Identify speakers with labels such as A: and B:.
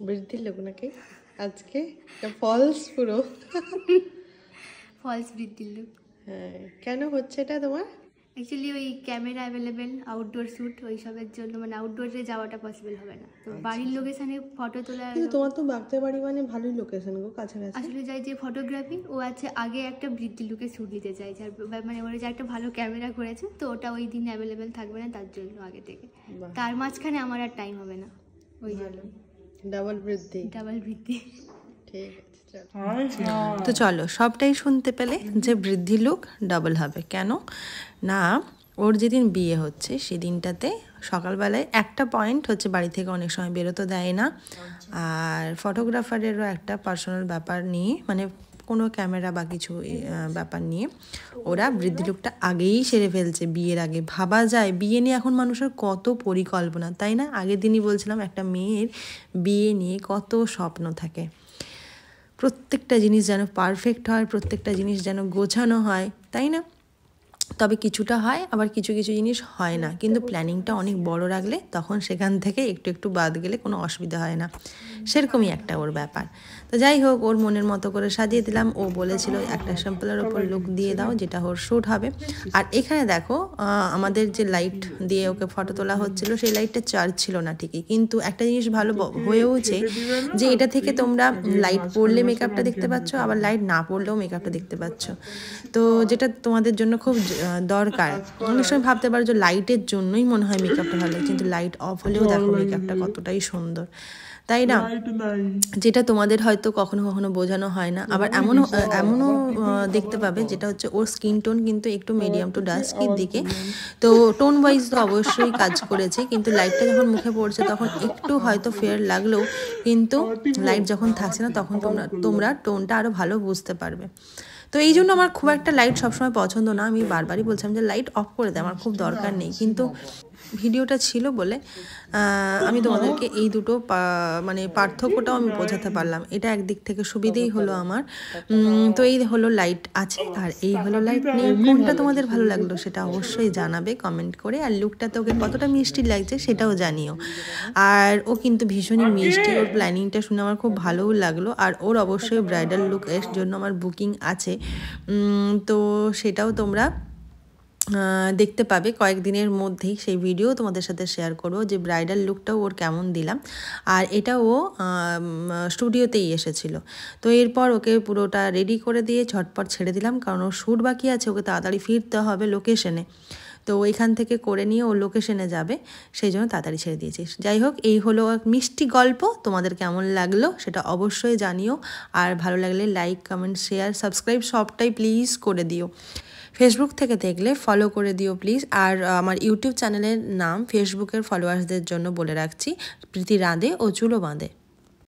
A: বৃদ্ধির লোক নাকি আজকে ফলস পুরো
B: ফলস বৃদ্ধির লোক।
A: হ্যাঁ, কেন হচ্ছে এটা তোমার?
B: অ্যাকচুয়ালি ওই ক্যামেরা অ্যাভেলেবেল আউটডোর শ্যুট ওইসবের জন্য, মানে আউটডোরে যাওয়াটা পসিবল হবে না, তো বাড়ির লোকেশানে ফটো তোলা।
A: কিন্তু তোমার তো বাগদা বাড়ি মানে ভালোই লোকেশন গো, কাছাকাছি।
B: আসলে যাই যে ফটোগ্রাফি ও আছে, আগে একটা বৃদ্ধি লুকে শ্যুট নিতে চাই, যার মানে ওরা যে একটা ভালো ক্যামেরা করেছে, তো ওটা ওই দিন অ্যাভেলেবেল থাকবে না, তার জন্য আগে থেকে। তার মাঝখানে আমার আর টাইম হবে না, ওই জন্য
A: ডাবল বৃদ্ধি। ঠিক আছে,
C: তো চলো, সবটাই শুনতে পেলে যে বৃদ্ধি লুক ডাবল হবে। কেন না, ওর যেদিন বিয়ে হচ্ছে সেদিনটাতে সকালবেলায় একটা পয়েন্ট হচ্ছে, বাড়ি থেকে অনেক সময় বেরোতে দেয় না, আর ফটোগ্রাফারেরও একটা পার্সোনাল ব্যাপার নিয়ে, মানে কোনো ক্যামেরা বা কিছু ব্যাপার নিয়ে ওরা বৃদ্ধি লুকটা আগেই সেরে ফেলছে বিয়ের আগে। ভাবা যায় বিয়ে নিয়ে এখন মানুষের কত পরিকল্পনা, তাই না? আগের দিনই বলছিলাম একটা মেয়ের বিয়ে নিয়ে কত স্বপ্ন থাকে, প্রত্যেকটা জিনিস যেন পারফেক্ট হয়, প্রত্যেকটা জিনিস যেন গোছানো হয়, তাই না? তবে কিছুটা হয়, আবার কিছু কিছু জিনিস হয় না, কিন্তু প্ল্যানিংটা অনেক বড় রাখলে তখন সেখান থেকে একটু একটু বাদ গেলে কোনো অসুবিধা হয় না, সেরকমই একটা ওর ব্যাপার। তো যাই হোক, ওর মনের মতো করে সাজিয়ে দিলাম। ও বলেছিল একটা সিম্পলের ওপর লুক দিয়ে দাও যেটা ওর শ্যুট হবে। আর এখানে দেখো, আমাদের যে লাইট দিয়ে ওকে ফটো তোলা হচ্ছিল সেই লাইটটা চার্জ ছিল না ঠিকই, কিন্তু একটা জিনিস ভালো হয়েওছে যে এটা থেকে তোমরা লাইট পড়লে মেকআপটা দেখতে পাচ্ছ, আবার লাইট না পড়লেও মেকআপটা দেখতে পাচ্ছ, তো যেটা তোমাদের জন্য খুব দরকার। অনেক সময় ভাবতে পারো যে লাইটের জন্যই মনে হয় মেকআপটা ভালো লাগে, কিন্তু লাইট অফ হলেও দেখো মেকআপটা কতটাই সুন্দর, তাই না? যেটা তোমাদের হয়তো কখনো কখনো বোঝানো হয় না। আবার এমনও দেখতে পাবে যেটা হচ্ছে ওর স্কিন টোন কিন্তু একটু মিডিয়াম টু ডাস্কির দিকে, তো টোন ওয়াইজ তো অবশ্যই কাজ করেছে, কিন্তু লাইটটা যখন মুখে পড়ছে তখন একটু হয়তো ফেয়ার লাগলেও, কিন্তু লাইট যখন থাকছে না তখন তোমরা টোনটা আরও ভালো বুঝতে পারবে। তো এই জন্য আমার খুব একটা লাইট সবসময় পছন্দ না, আমি বারবারই বলছিলাম যে লাইট অফ করে দেয়, আমার খুব দরকার নেই, কিন্তু ভিডিওটা ছিল বলে আমি তোমাদেরকে এই দুটো মানে পার্থক্যটাও আমি বোঝাতে পারলাম। এটা একদিক থেকে সুবিধেই হলো আমার। তো এই হলো লাইট আছে আর এই হলো লাইট নেই, কোনটা তোমাদের ভালো লাগলো সেটা অবশ্যই জানাবে কমেন্ট করে। আর লুকটা তোকে কতটা মিষ্টি লাগছে সেটাও জানিও। আর ও কিন্তু ভীষণই মিষ্টি, ওর প্ল্যানিংটা শুনে আমার খুব ভালোও লাগলো। আর ওর অবশ্যই ব্রাইডাল লুক এর জন্য আমার বুকিং আছে, তো সেটাও তোমরা দেখতে পাবে কয়েকদিনের মধ্যেই। সেই ভিডিও তোমাদের সাথে শেয়ার করবো যে ব্রাইডাল লুকটাও ওর কেমন দিলাম। আর এটা ও স্টুডিওতেই এসেছিল, তো এরপর ওকে পুরোটা রেডি করে দিয়ে ঝটপট ছেড়ে দিলাম, কারণ ওর শ্যুট বাকি আছে, ওকে তাড়াতাড়ি ফিরতে হবে লোকেশনে, তো ওইখান থেকে করে নিয়ে ও লোকেশনে যাবে, সেই জন্য তাড়াতাড়ি ছেড়ে দিয়েছিস। যাই হোক, এই হলো এক মিষ্টি গল্প। তোমাদের কেমন লাগলো সেটা অবশ্যই জানিও, আর ভালো লাগলে লাইক, কমেন্ট, শেয়ার, সাবস্ক্রাইব সবটাই প্লিজ করে দিও। ফেসবুক থেকে দেখলে ফলো করে দিও প্লিজ। আর আমার ইউটিউব চ্যানেলের নাম ফেসবুকের ফলোয়ার্সদের জন্য বলে রাখছি, প্রীতি রাঁধে ও চুলো বাঁধে।